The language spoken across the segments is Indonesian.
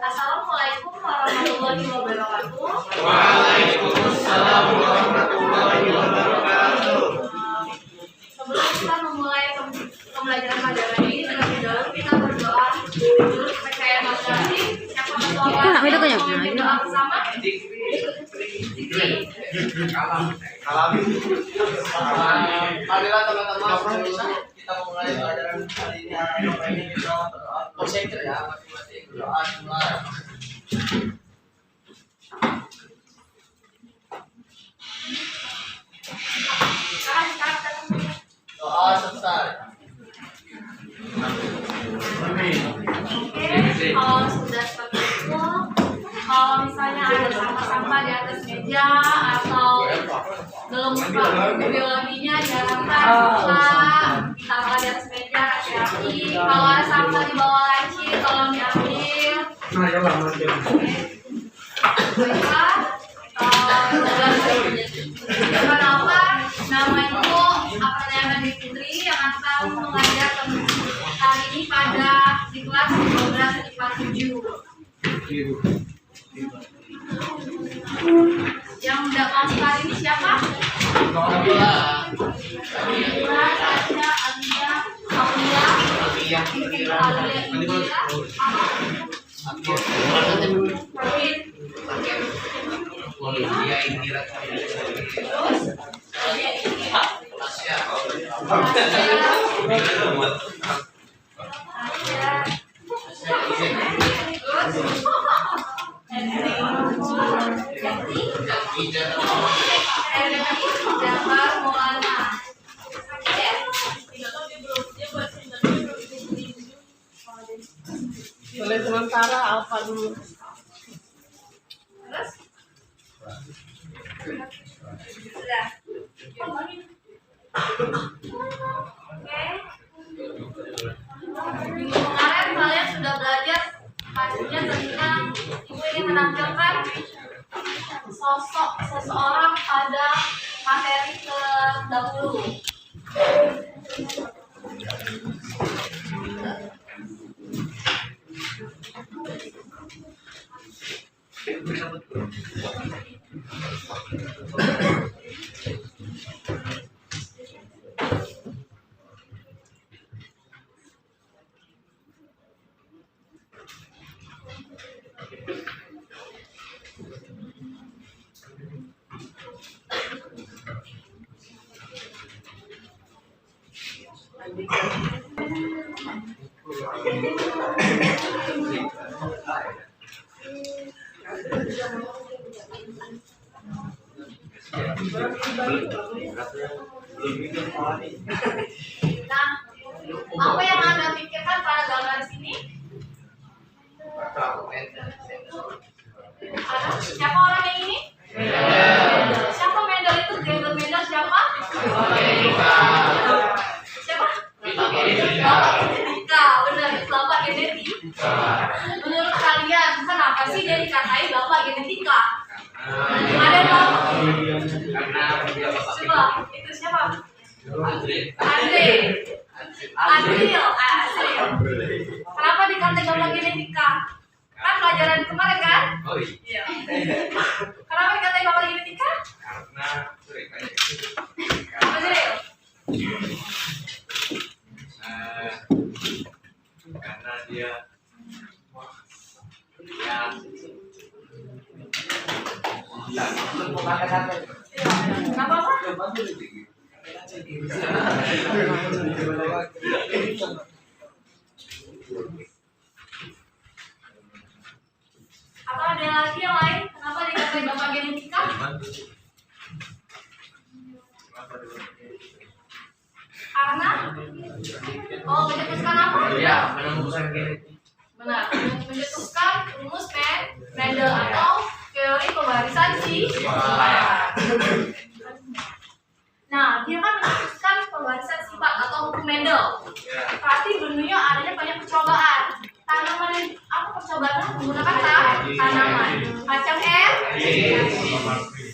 Assalamualaikum warahmatullahi wabarakatuh. Waalaikumsalam warahmatullahi wabarakatuh. Sebelum kita memulai pembelajaran pelajaran ini, terlebih dahulu kita berdoa dulu kepercayaan masing-masing. Yang pertama berdoa bersama. Marilah teman-teman, kita mulai pelajaran hari ini. Kita berdoa ya, masing-masing berdoa mulai. Doa selesai. Oke, kalau sudah seperti itu, kalau misalnya ada sampah-sampah di atas meja atau belum buka biologinya, jangan taruh di atas meja, hati-hati. Kalau ada sampah di bawah laci, tolong diambil. Baiklah, perkenalkan, nama Ibu Apariana Dwi Putri yang akan mengajar hari ini pada di kelas 12 IPA 7. Yang udah kelas hari ini siapa? Alia, Boleh sementara apa dulu? Terus? Sudah. Oke. Minggu kemarin kalian sudah belajar pastinya tentang Ibu ingin menampilkan sosok seseorang pada materi terdahulu. Nah, apa yang Anda pikirkan pada gambar di sini? Siapa orang yang ini? Siapa Mendel itu? Gregor Mendel siapa? Siapa? Bapak genetika, benar, bapak genetika. Menurut kalian, kenapa sih dia dikatain bapak genetika? Ada yang tahu? Coba, itu siapa? Andre. Adril. Kenapa dikatain bapak genetika? Kan pelajaran kemarin kan? Oh iya. Kenapa dikatain bapak genetika? Adril. Karena dia Kenapa apa? Atau ada lagi yang lain? Kenapa dikatain bapak genetika? Karena mencetuskan apa? ya menemukan genetik. Benar, mencetuskan rumus Mendel atau teori pembarisan sifat. Nah, dia kan mencetuskan pembarisan sifat atau hukum Mendel. Berarti dunia adanya banyak percobaan. Tanaman apa percobaan menggunakan tanaman kacang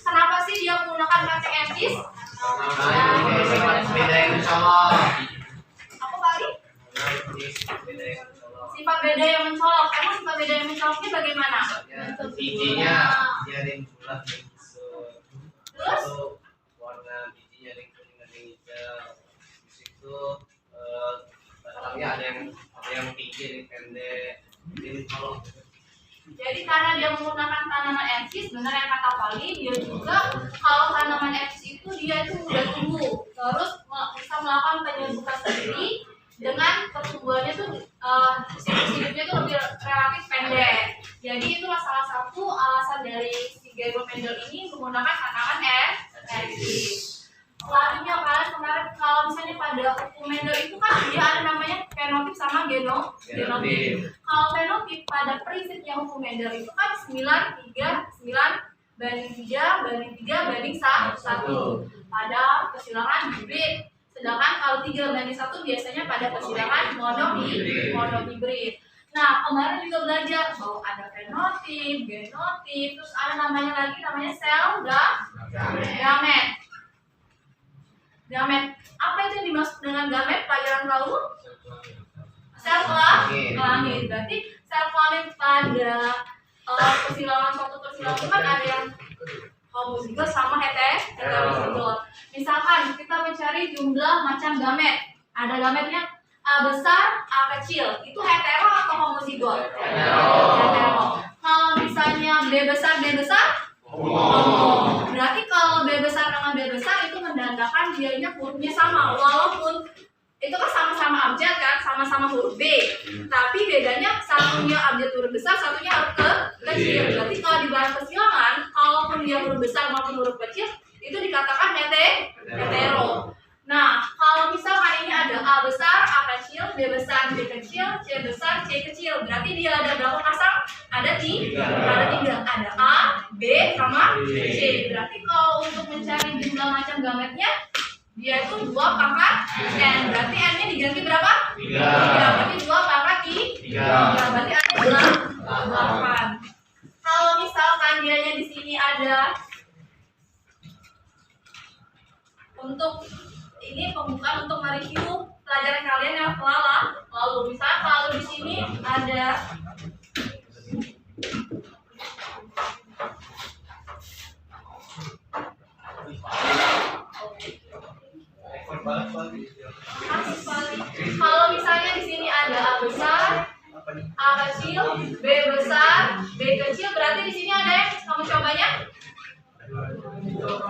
Kenapa sih dia menggunakan kacang etis? beda yang mencolok. Emang sifat beda yang mencoloknya bagaimana? Bijinya jadi bulat gitu. Terus? Warna bijinya ada yang kuning, ada yang hijau. Di situ batangnya ada yang tinggi, ada yang pendek. Jadi kalau Jadi karena dia menggunakan tanaman eksis, benar yang kata Pali, dia juga kalau tanaman eksis itu dia itu mudah tumbuh, terus bisa melakukan penyerbukan sendiri dengan pertumbuhannya tuh siklus hidupnya itu lebih relatif pendek. Jadi itulah salah satu alasan dari si Gymnospondyle ini menggunakan tanaman eksis. Selanjutnya kalian kemarin kalau misalnya pada Mendel itu kan dia ada namanya fenotip sama genotip. Kalau fenotip pada prinsipnya hukum Mendel itu kan 9 banding 3 banding 3 banding 1 pada kesilangan hibrid. Sedangkan kalau 3 banding 1 biasanya pada kesilangan monohibrid. Nah, kemarin juga belajar bahwa ada fenotip, genotip, terus ada namanya sel gamet. Gamet. Apa itu yang dimaksud dengan gamet pelajaran lalu? Sel kelamin. Berarti sel kelamin pada suatu persilangan itu kan ada yang homozigot sama heterozigot. Misalkan kita mencari jumlah macam gamet. Ada gametnya A besar, A kecil. Itu hetero atau homozigot? Hetero. Kalau misalnya B besar, berarti kalau B besar dengan B besar itu menandakan dianya hurufnya sama, walaupun itu kan sama-sama abjad kan, sama-sama huruf B, tapi bedanya satunya abjad huruf besar, satunya huruf kecil. Berarti kalau di barang kesilangan, kalaupun dia huruf besar maupun huruf kecil, itu dikatakan hetero. Nah, kalau misalkan ini ada A besar, A kecil, B besar, B kecil, C besar, C kecil, berarti dia ada berapa pasang? Ada 3. Ada A, B, sama C. Berarti kalau untuk mencari jumlah macam gametnya, dia itu 2 pangkat N. Berarti N-nya diganti berapa? 3. Berarti 2 pangkat 3. Berarti N-nya 8. Kalau misalkan dianya di sini ada untuk ini pembukaan untuk mereview pelajaran kalian yang lalu. Misalnya kalau di sini ada kalau misalnya di sini ada A besar, A kecil, B besar, B kecil, berarti di sini ada yang kamu cobanya?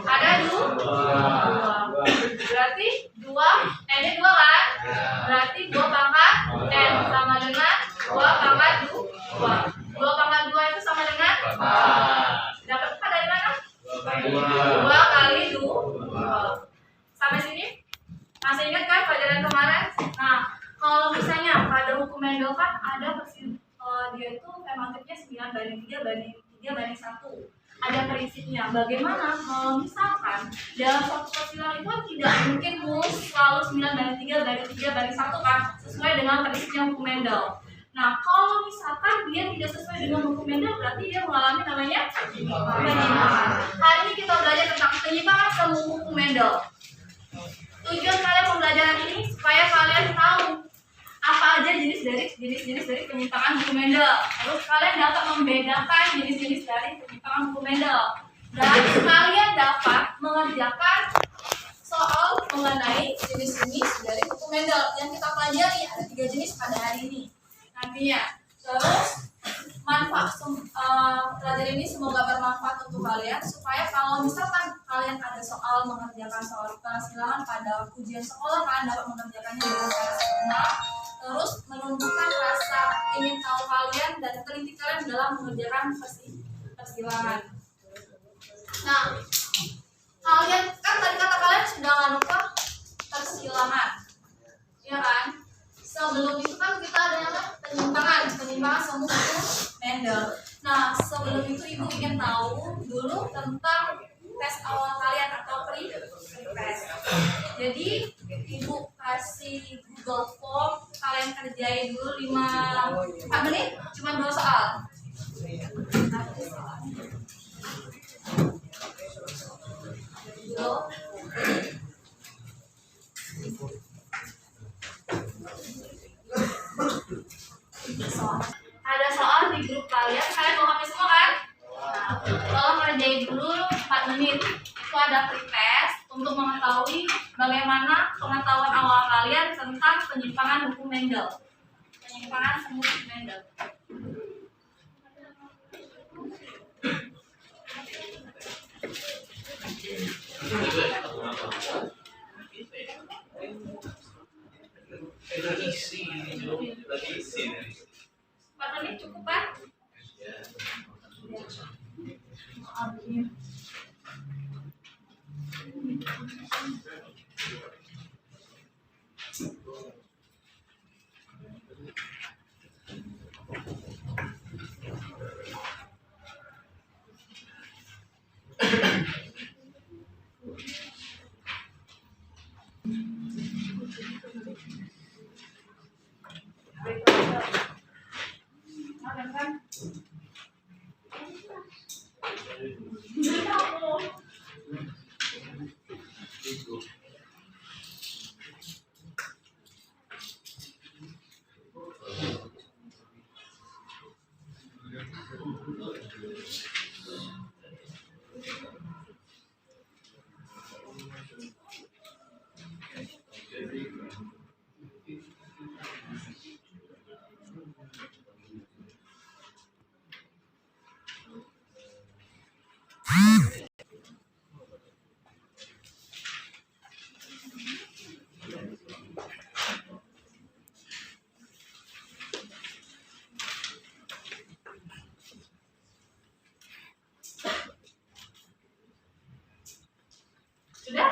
Ada 2. Berarti 2, N-nya 2 kan? Berarti 2 pangkat N sama dengan 2 pangkat 2. 2 pangkat 2 itu sama dengan? Dapat 4 dari mana? 2 kali 2. Sampai sini? Masih ingat kan pelajaran kemarin? Nah, kalau misalnya pada hukum Mendel kan ada dia itu fenotipnya 9 banding 3 banding 3 banding 1. Ada prinsipnya. Bagaimana kalau misalkan dalam suatu persilangan itu tidak mungkin mulus selalu 9 banding 3 banding 3 banding 1 kan, sesuai dengan prinsipnya hukum Mendel. Nah, kalau misalkan dia tidak sesuai dengan hukum Mendel, berarti dia mengalami namanya penyimpangan. Hari ini kita belajar tentang penyimpangan semu hukum Mendel. Tujuan kalian pembelajaran ini supaya kalian tahu apa aja jenis-jenis dari penyimpangan hukum Mendel. Terus kalian dapat membedakan jenis-jenis dari penyimpangan hukum Mendel. Dan kalian dapat mengerjakan soal mengenai jenis-jenis dari hukum Mendel yang kita pelajari. Ada 3 jenis pada hari ini nantinya. Terus pelajaran ini semoga bermanfaat untuk kalian supaya kalau misalkan kalian ada soal mengerjakan soal kesilangan pada ujian sekolah, kalian dapat mengerjakannya dengan cara sempurna, terus menumbuhkan rasa ingin tahu kalian dan teliti kalian dalam mengerjakan persilangan. Nah, kalian kan tadi kata kalian sudah lupa persilangan, ya kan? Sebelum itu kan kita ada yang penyimpangan semu hukum Mendel. Nah, sebelum itu ibu ingin tahu dulu tentang tes awal kalian atau pre-test. Jadi ibu kasih Google Form, kalian kerjain dulu 4 menit, cuma 2 soal. Soal untuk mengetahui bagaimana pengetahuan awal kalian tentang penyimpangan hukum Mendel. Penyimpangan semu hukum Mendel. Lagi isi. 4 menit cukup kan? Sudah?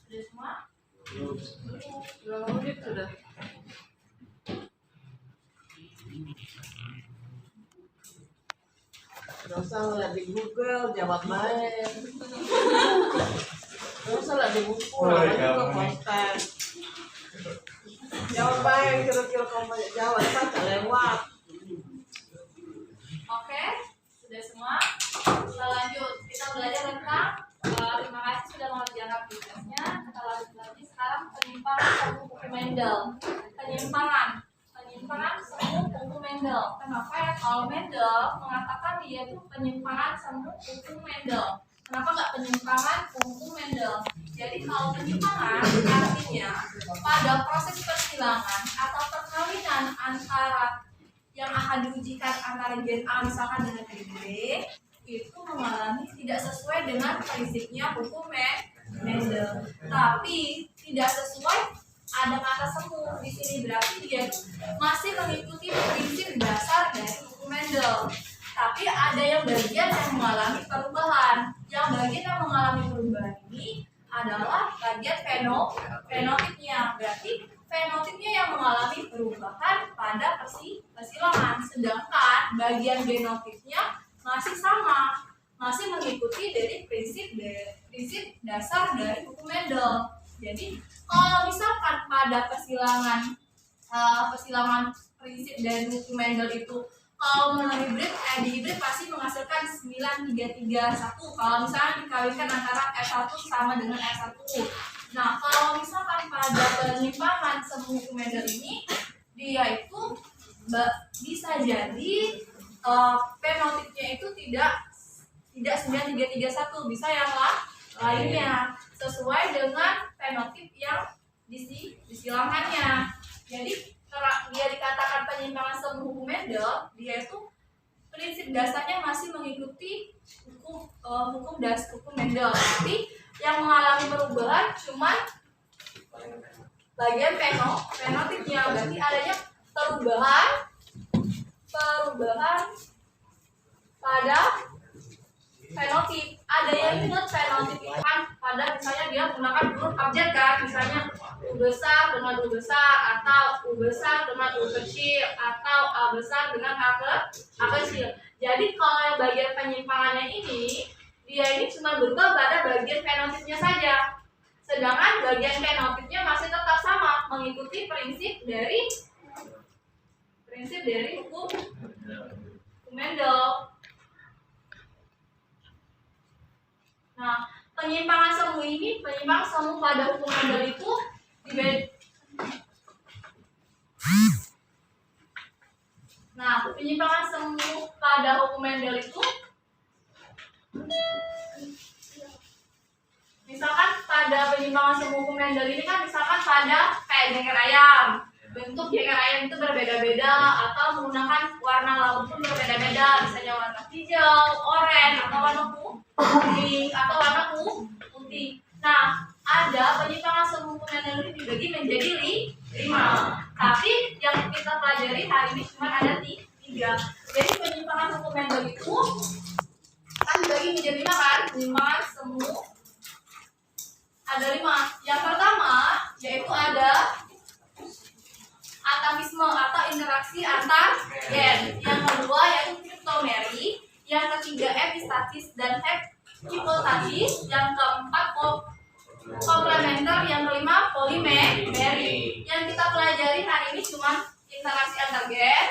Sudah semua? Berapa menit sudah? Gak usah lihat di Google, jawab baik. Gak usah lihat di buku, juga konten. Jawab baik, kira-kira kamu banyak jawab, saja lewat. Oke, sudah semua. Kita lanjut. Kita belajar tentang terima kasih sudah mengerjakan tugasnya. Kita lanjut lagi sekarang penyimpangan semu hukum Mendel. Penyimpangan semu hukum Mendel. Kenapa ya kalau Mendel mengatakan dia itu penyimpangan semu hukum Mendel? Kenapa nggak penyimpangan hukum Mendel? Jadi kalau penyimpangan artinya pada proses persilangan atau perkawinan antara yang akan diujikan antara gen A misalkan dengan gen B itu mengalami tidak sesuai dengan prinsipnya hukum Mendel. Tapi tidak sesuai, ada kata semu di sini, berarti dia masih mengikuti prinsip dasar dari hukum Mendel. Tapi ada yang bagian yang mengalami perubahan. Yang bagian yang mengalami perubahan ini adalah bagian fenotipnya. Berarti fenotipnya yang mengalami perubahan pada persilangan. Sedangkan bagian genotipnya masih sama, masih mengikuti dari prinsip dasar dari hukum Mendel. Jadi kalau misalkan pada persilangan prinsip dari hukum Mendel itu, kalau menurut hibrid pasti menghasilkan 9331 kalau misalnya dikalikan antara R1 sama dengan R1. Nah, kalau misalkan pada penyimpangan semu hukum Mendel ini, dia itu bisa jadi fenotipnya itu tidak 9331, bisa yang lainnya sesuai dengan fenotip yang disilangannya. Jadi dia dikatakan penyimpangan semu hukum Mendel, dia itu prinsip dasarnya masih mengikuti hukum Mendel, tapi yang mengalami perubahan cuma bagian fenotipnya. Berarti adanya perubahan pada fenotip. Ada yang ingat fenotip itu kan pada misalnya dia menggunakan huruf abjad kan, misalnya U besar dengan U besar, atau U besar dengan U kecil, atau A besar dengan A kecil. Jadi kalau yang bagian penyimpangannya ini, dia ini cuma berubah pada bagian fenotipnya saja. Sedangkan bagian fenotipnya masih tetap sama, mengikuti prinsip dari hukum Mendel. Nah, penyimpangan semu pada hukum Mendel itu penyimpangan semu pada hukum Mendel itu, misalkan pada penyimpangan semu hukum Mendel ini kan, misalkan pada kayak jengger ayam, bentuk jengger ayam itu berbeda-beda atau menggunakan warna laut pun berbeda-beda, misalnya warna hijau, oranye, atau warna kuning, atau warna putih. Nah, ada penyimpangan semu hukum Mendel ini dibagi menjadi 5. Tapi yang kita pelajari hari ini cuma ada 3. Jadi penyimpangan hukum Mendel itu kan dibagi menjadi 5 kan? Penyimpangan semu ada 5. Yang pertama yaitu ada atavisme atau interaksi antar gen. Yang kedua yaitu kriptomeri. Yang ketiga epistasis dan hipostasis. Yang keempat komplementer. Yang kelima polimeri. Yang kita pelajari hari ini cuma interaksi antar gen,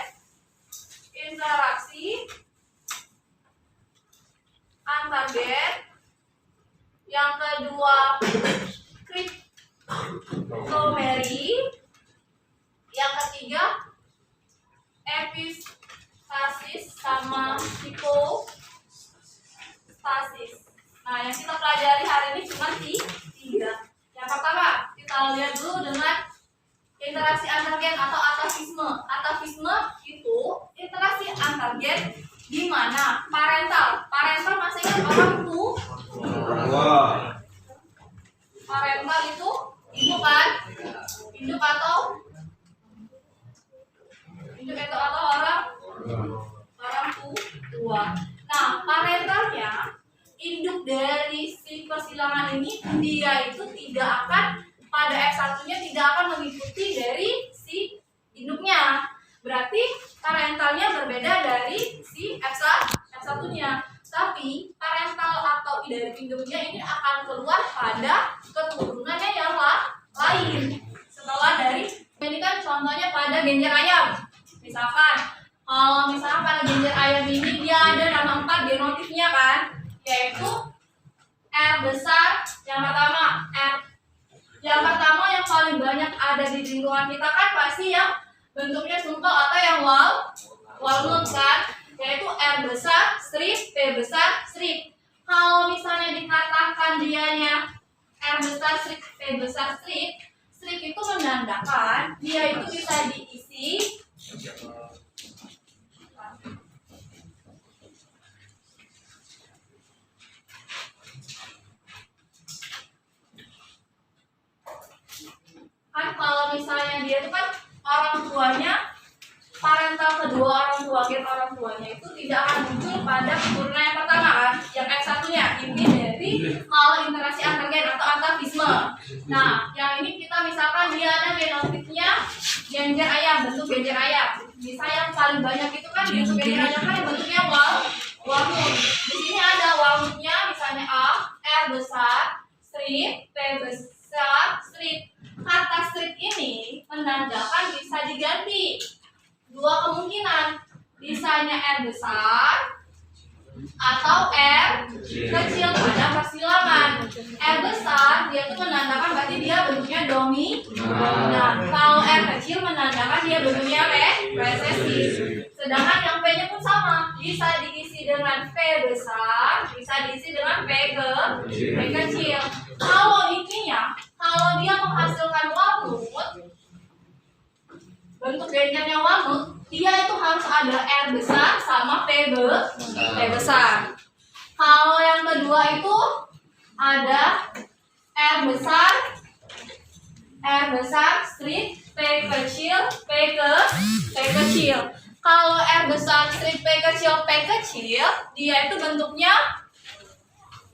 yang kedua kriptomeri, yang ketiga epistasis sama hipostasis. Nah, yang kita pelajari hari ini cuma 3. Yang pertama kita lihat dulu dengan interaksi antar gen atau atavisme. Atavisme itu interaksi antar gen di mana parental masih ingat orang tua. Parental itu induk kan? Induk atau orang tua. Nah, parentalnya, induk dari si persilangan ini, dia itu tidak akan pada F1-nya tidak akan mengikuti dari si induknya. Berarti parentalnya berbeda dari si F1-nya. Tapi parental atau dari induknya ini akan keluar pada keturunannya yang lain. Setelah dari ini kan contohnya pada genjer ayam. Misalkan pada genjer ayam ini dia ada nama 4 genotipnya kan, yaitu R besar. Yang pertama yang paling banyak ada di lingkungan kita kan pasti yang bentuknya sungkel atau yang walnut kan, yaitu R besar strip P besar strip. Kalau misalnya dikatakan dianya R besar strip P besar strip itu menandakan dia itu bisa diisi misalnya dia itu kan orang tuanya, parental kedua orang tua, orang tuanya itu tidak akan muncul pada keturunan yang pertama kan, yang X1-nya, inti dari kalau interaksi antar gen atau antavisme. Nah, yang ini kita misalkan dia ada genotipnya genjer ayam, bentuk genjer ayam. Misalnya yang paling banyak itu kan bentuk genjer ayam kan bentuknya walnut. Di sini ada walnutnya, misalnya A, R besar, strip, P besar, strip. Kata strip ini menandakan bisa diganti. Dua kemungkinan, bisanya R besar atau R kecil pada persilangan. R besar dia itu menandakan berarti dia bentuknya dominan. Kalau R kecil menandakan dia bentuknya resesi. Sedangkan yang P-nya pun sama, bisa diisi dengan P besar, bisa diisi dengan P kecil. Kalau intinya, kalau dia menghasilkan walnut, bentuk genjernya walnut, dia itu harus ada R besar sama P besar. Kalau yang kedua itu ada R besar, strip, P kecil, P kecil. Kalau R besar, strip, P kecil, dia itu bentuknya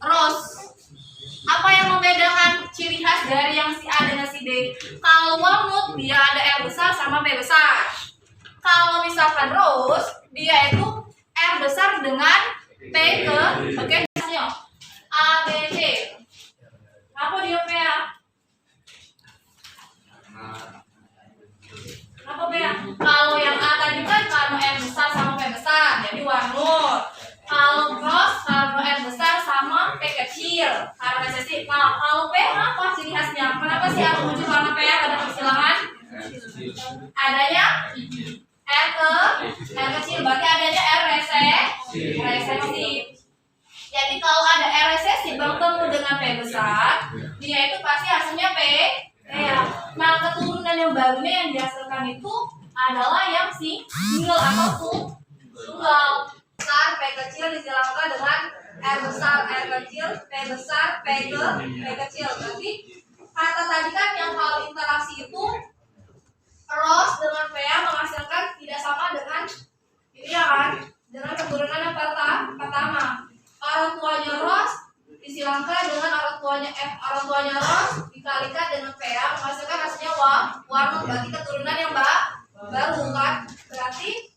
rose. Apa yang membedakan ciri khas dari yang si A dengan si D? Kalau walnut dia ada R besar sama P besar. Kalau misalkan rose dia itu R besar dengan P oke, misalnya A, B, C. Apa dia P ya? Apa P ya? Kalau yang A tadi kan karena R besar sama P besar, jadi walnut. Kalau rose karena R besar sama P kecil, karena resesi. Nah, kalau P apa ciri khasnya? Kenapa sih harus muncul warna P pada persilangan? Adanya R kecil, berarti adanya R resesi. Jadi kalau ada R resesi bertemu dengan P besar, dia itu pasti hasilnya P ya. Nah, keturunan yang barunya yang dihasilkan itu adalah yang single atau tunggal. Besar, P kecil disilangkan dengan R besar, R kecil, P besar, P kecil. Berarti kata tadi kan yang kalau interaksi itu rose dengan P menghasilkan tidak sama dengan ini ya kan, dengan keturunan yang pertama. Orang tuanya rose disilangkan dengan orang tuanya rose dikalikan dengan P menghasilkan hasilnya walnut. Berarti keturunan yang baru kan. Berarti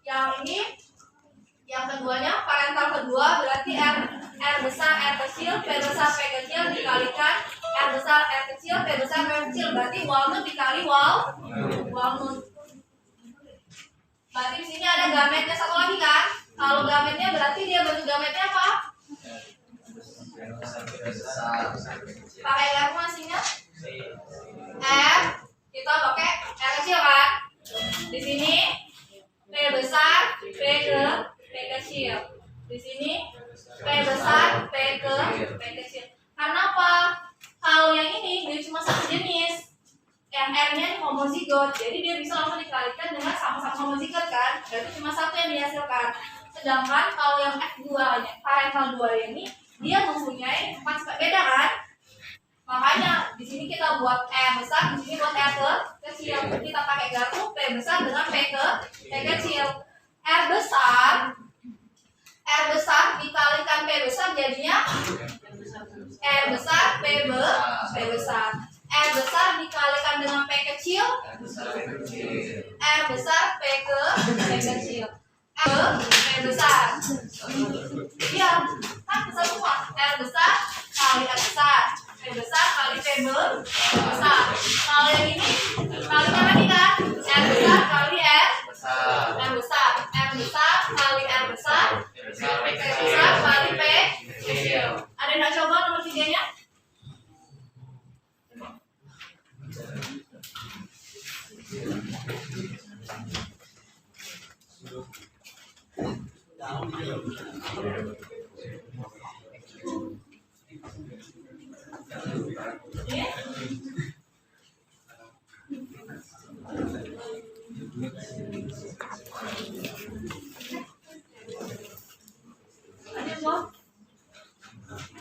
yang ini yang keduanya parental kedua berarti R besar, R kecil, P besar, P kecil dikalikan R besar, R kecil, P besar, P kecil. Berarti walnut dikali walnut. Berarti di sini ada gametnya satu lagi kan? Kalau gametnya berarti dia bentuk gametnya apa? Pakai R masihnya? R, kita pakai R kecil kan? Di sini P besar, P kecil. Di sini P besar, P kecil. Karena apa? Kalau yang ini dia cuma satu jenis, yang R-nya homozigot, jadi dia bisa langsung dikalikan dengan sama-sama homozigot kan? Berarti cuma satu yang dihasilkan. Sedangkan kalau yang F2-nya, parental 2 ini, dia mempunyai 4 sifat beda kan? Makanya di sini kita buat R besar, di sini buat R kecil. Kita pakai garpu P besar dengan P kecil. R besar dikalikan P besar jadinya R besar P besar. R besar dikalikan dengan P kecil R besar P kecil. P besar. Iya, kan bisa semua. R besar kali R besar. P besar kali P besar. Kalau yang ini kalinya lagi kan? R besar kali R besar. R besar kali R besar. P besar kali P kecil. Ada yang nak coba nomor 3-nya?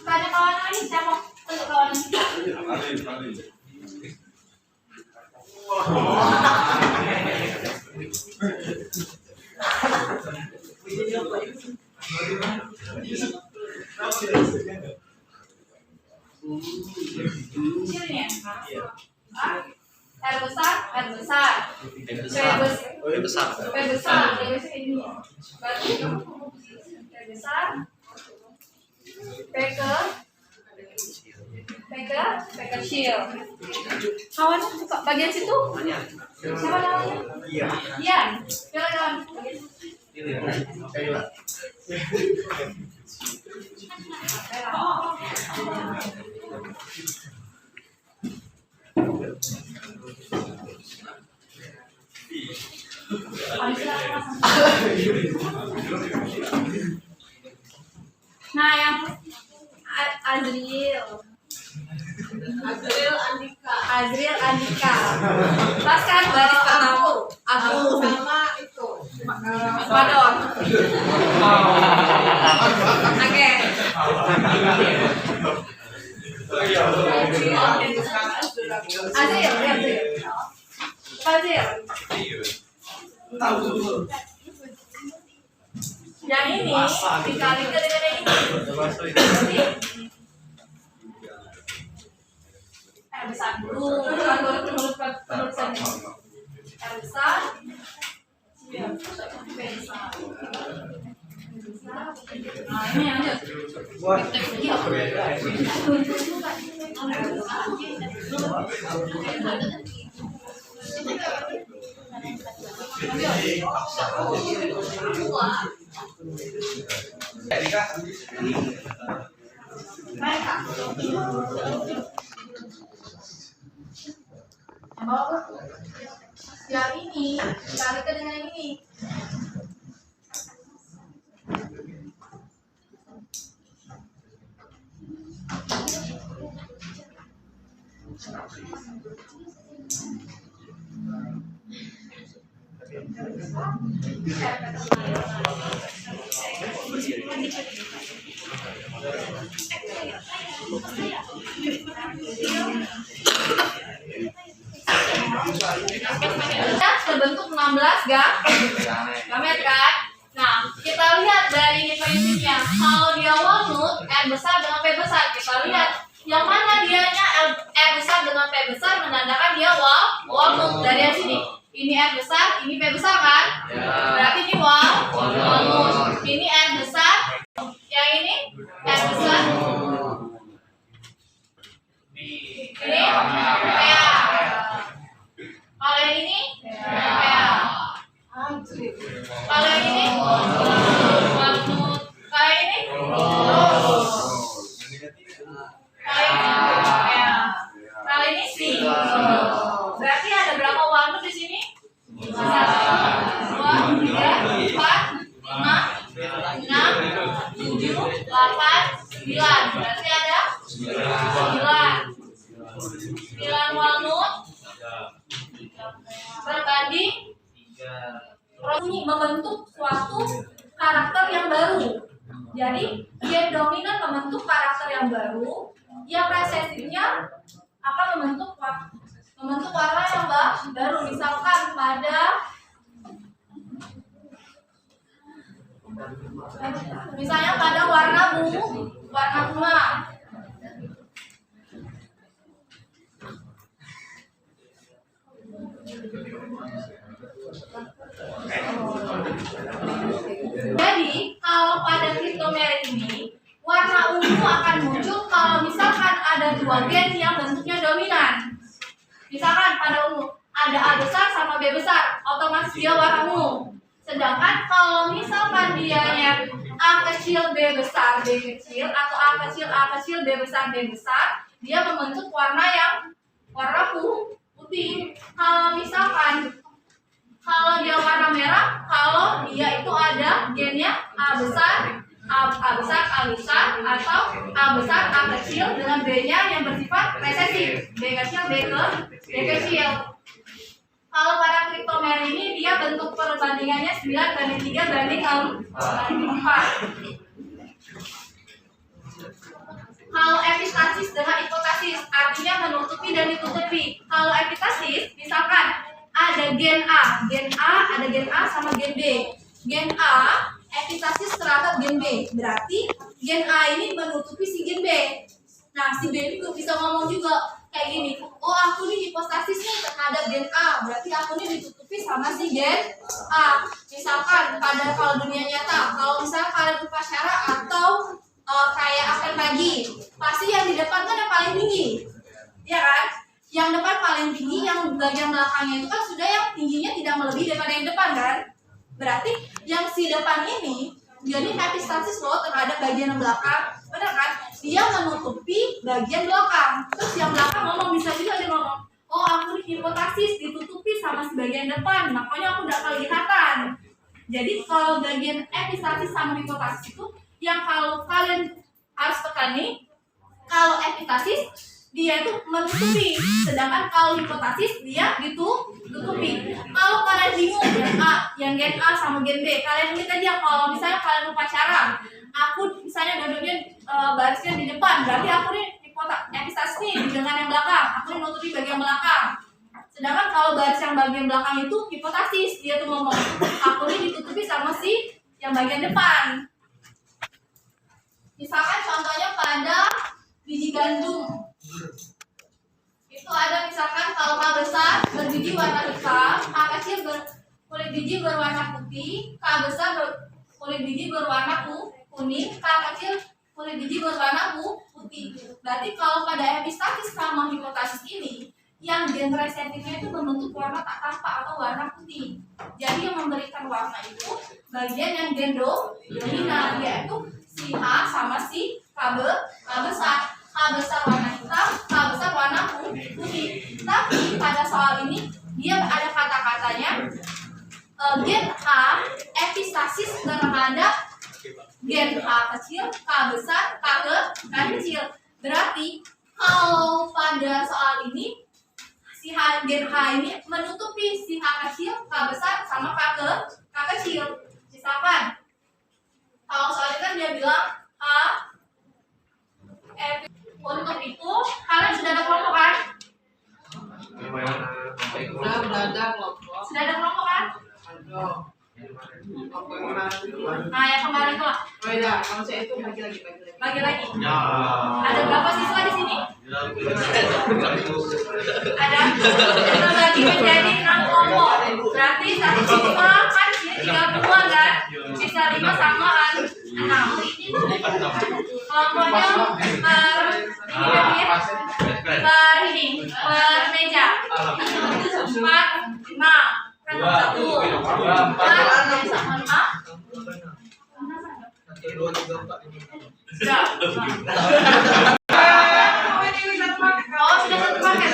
Tanya kawan lagi, siapa? Untuk kawan. Kecilnya. R besar, R besar. P besar. P besar. Ini. Berarti P besar. P kecil. Kawan suka bagian situ? Siapa namanya? Iya. Silakan. Nah, yang Azril Andika. Lepaskan baris pertama. Aku sama itu. Padon. Oke. Azril. Yang ini dikalikan dengan yang ini. R besar dulu. Menurut saya. R besar. P besar. Nah, ini yang lanjut. Yang ini dikalikan dengan yang ini. Terbentuk 16 gamet kan? Nah, kita lihat dari prinsipnya. Kalau dia walnut, R besar dengan P besar, kita lihat yang mana dianya R besar dengan P besar menandakan dia walnut. Dari yang sini. Ini R besar, ini P besar kan? Berarti ini walnut. Ini R besar, yang ini R besar. Ini PA. Kalau yang ini PA. Kalau yang ini walnut. Kalau yang ini kalau ini sih. Berarti ada berapa walnut di sini? 1, 2, 3, 4, 5, 6, 7, 8, 9. Berarti ada 9 walnut berbanding ini membentuk suatu karakter yang baru. Jadi gen dominan membentuk karakter yang baru, yang resesifnya akan membentuk warna yang baru. Misalkan pada warna bunga. Jadi kalau pada cryptomerit ini warna ungu akan muncul kalau misalkan ada dua gen yang bentuknya dominan. Misalkan pada ungu ada A besar sama B besar, otomatis dia warna ungu. Sedangkan kalau misalkan dianya A kecil B besar B kecil atau A kecil B besar B besar, dia membentuk warna putih. Kalau dia warna merah, kalau dia itu ada gennya A besar atau A besar A kecil dengan B-nya yang bersifat resesif, B kecil B kecil. Kalau pada cryptomerit ini dia bentuk perbandingannya 9:3:4. Kalau epistasis dengan hipotasis artinya menutupi dan ditutupi. Kalau epistasis misalkan ada gen A ada gen A sama gen B. Gen A epistasis terhadap gen B, berarti gen A ini menutupi si gen B. Nah, si B ini bisa ngomong juga kayak gini, oh aku nih hipostasis nih terhadap gen A, berarti aku nih ditutupi sama si gen A. Misalkan pada kalau dunia nyata, kalau misalnya kalian upacara atau kayak apel pagi, pasti yang di depan kan yang paling tinggi, ya kan? Yang depan paling tinggi, yang bagian belakangnya itu kan sudah yang tingginya tidak melebihi daripada yang depan kan? Berarti yang si depan ini jadi epistasis loh terhadap bagian yang belakang, benar kan? Dia menutupi bagian belakang. Terus yang belakang ngomong, bisa juga dia ngomong, oh aku nih hipotasis ditutupi sama si bagian depan, makanya aku udah kelihatan. Jadi kalau bagian epistasis sama hipotasis itu yang kalau kalian harus tekani, kalau epistasis dia itu menutupi, sedangkan kalau hipotasis dia ditutupi. Kalau kalian bingung yang gen A sama gen B, kalian lihat aja kalau misalnya kalian upacara, aku misalnya duduknya barisnya di depan, berarti aku nih epistasis nih dengan yang belakang, aku nih nutupi bagian belakang. Sedangkan kalau baris yang bagian belakang itu hipotasis, dia tuh ngomong, aku nih ditutupi sama si yang bagian depan. Misalkan contohnya pada biji gandum, itu ada misalkan kalau K besar berbiji warna hitam, K kecil kulit biji berwarna putih, K besar kulit biji berwarna kuning, K kecil kulit biji berwarna putih. Berarti kalau pada epistasis sama hipotasis ini, yang gen reseptifnya itu membentuk warna tak tampak atau warna putih. Jadi yang memberikan warna itu bagian yang gen dominan, yaitu si H sama si K besar. K besar warna hitam, K besar warna putih. Tapi pada soal ini dia ada kata-katanya gen H epistasis terhadap gen H kecil, K besar, K kecil. Berarti kalau pada soal ini si gen H ini menutupi si H kecil, K besar sama K kecil. Misalkan kalau soal ini kan dia bilang untuk itu kalian sudah ada kelompok kan? Udah ada kelompok. Sudah ada kelompok kan? Ada. Nah, yang kemarin tuh Oh iya, kalau saya itu bagi lagi. bagi lagi. Ada berapa siswa di sini? Ada. Kita bagi menjadi 6 kelompok. Berarti satu siswa kan di sini 32 kan? Bisa 5 sama 6. Kelompoknya per meja 4, 5 kan 1 4 sama 5 sudah. Oh, sudah satu paket.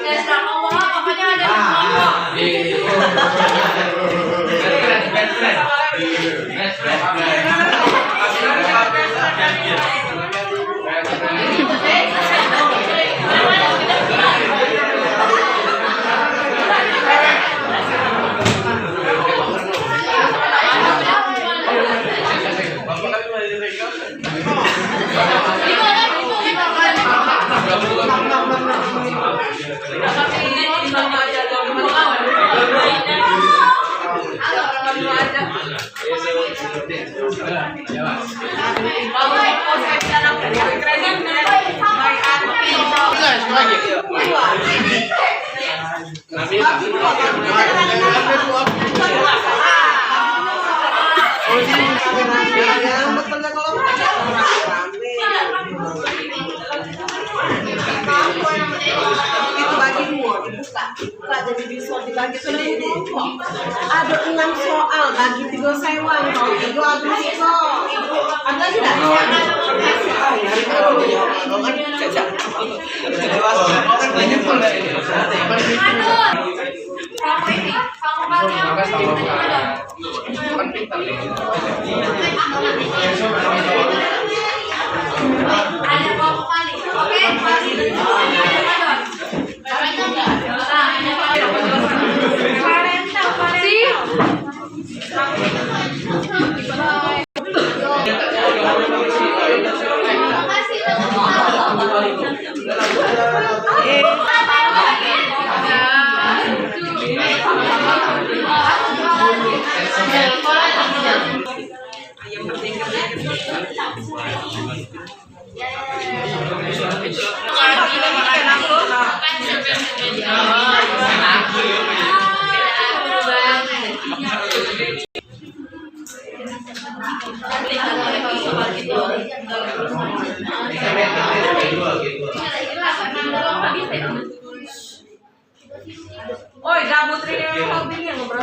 Ya, sudah ngomong pokoknya ada 6 kelompok. Itu bagi dua, dibuka jadi visual dibagi sendiri. Ada 6 soal bagi 3 sewang, 3 Agustus. Ada lagi tidak? Ada kelompok kali. Oke, masih Oi, gabut rin yung hobi niya, ngobrol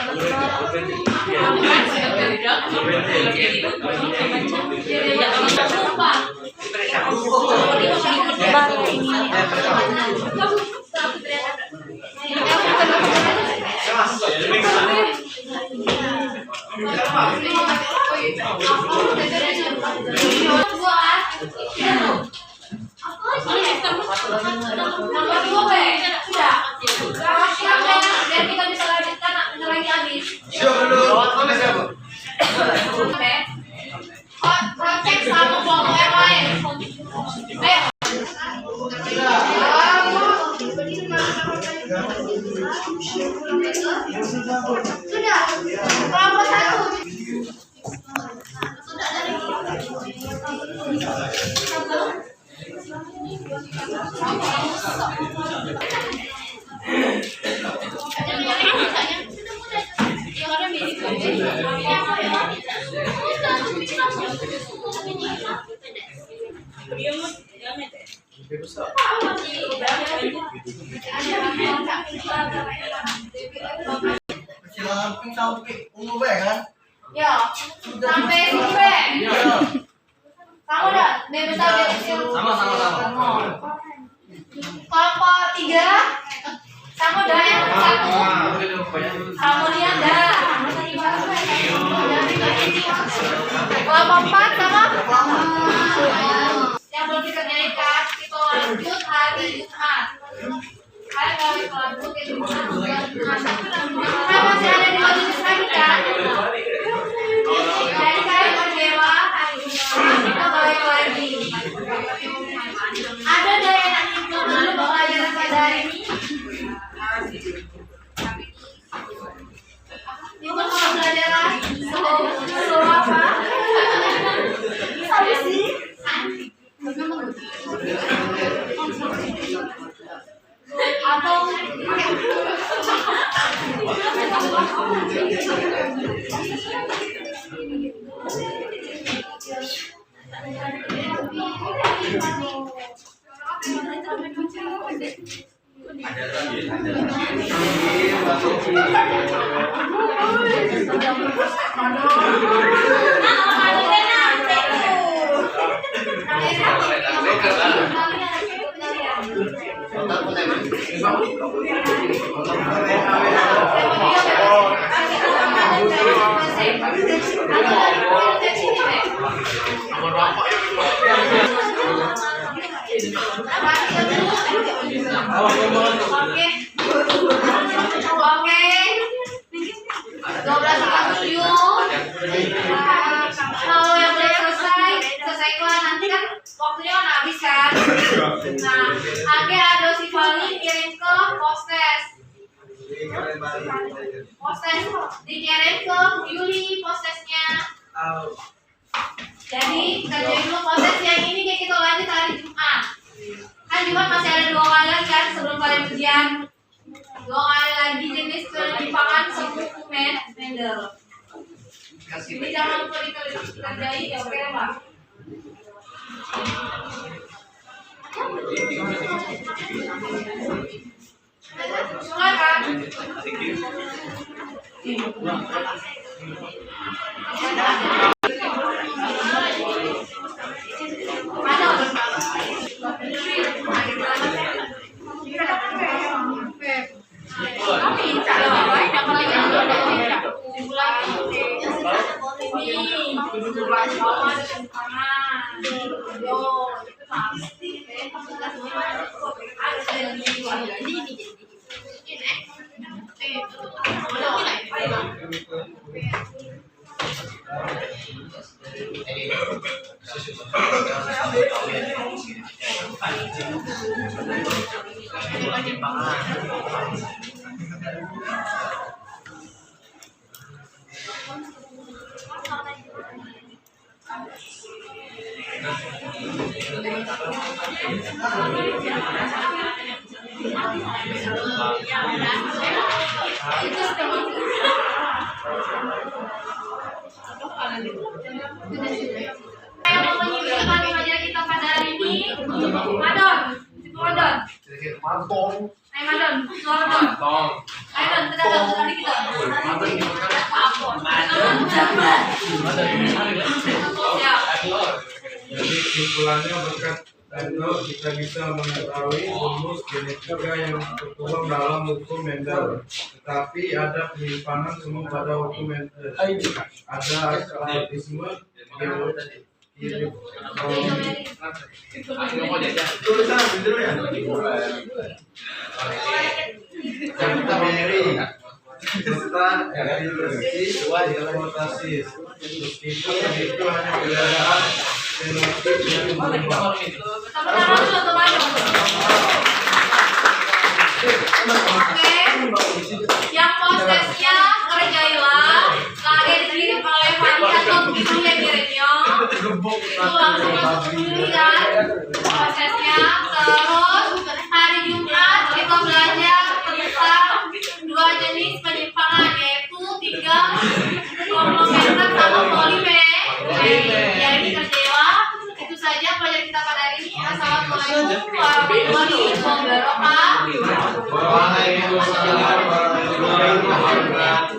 Nomor 2 Be. Sudah. Siap ya, biar kita bisa lanjutkan lagi habis. Be. Cek sama kelompok yang lain. Ayo. Sudah. Kelompok 1. Ya, sampai sini. Kamu udah bebas target kecil. Sama. Kelompok 3 kamu udah yang 1. Kamu lihat dah. Kelompok 4 sama. Yang belum dikerjain kan kita lanjut hari Jumat. Kalian kalau lanjut ke Jumat kan masih ada 2 jenis lagi kan. Jadi kalian berdewa hari Jumat kita balik lagi. Ada dari anak itu dulu pelajaran pada hari ini. Juga kalau belajar so apa? Apa sih? Atau Oke. 12 kalau yang udah selesaikan nanti kan waktunya kan habis kan. Nah, ada si Vali kirim ke postes dikirim ke Yuli postesnya. Jadi kerjain dulu postes yang ini kayak kita lanjut hari Jumat. Kan Jumat masih ada 2 kali lagi kan sebelum kalian ujian. 2 kali lagi jenis penyimpangan sebuku Mendel. Ini jangan lupa dikerjain ya, oke Pak? Silakan. Yang mau menyusulkan pelajaran kita pada hari ini, Madon, Don. Ayo Don, suara Don. Ayo Don, kita tadi kita. Siap. Jadi kesimpulannya berkat Mendel kita bisa mengetahui rumus genetika yang tertuang dalam hukum Mendel. Tetapi ada penyimpangan semua pada hukum Mendel. Ada askelatisme, serta hipotesis. Meskipun itu hanya perbedaan fenotip yang berubah. Oke, yang prosesnya kerjailah kalian diberi oleh Fani atau begitu ya kiranya itu langsung lihat prosesnya. Terus hari Jumat kita belajar tentang dua jenis penyimpangan, yaitu 3 komplementer sama polimer. Ya ini kerjailah. Itu saja pelajaran kita pada hari ini. Assalamualaikum warahmatullahi wabarakatuh. Waalaikumsalam warahmatullahi wabarakatuh.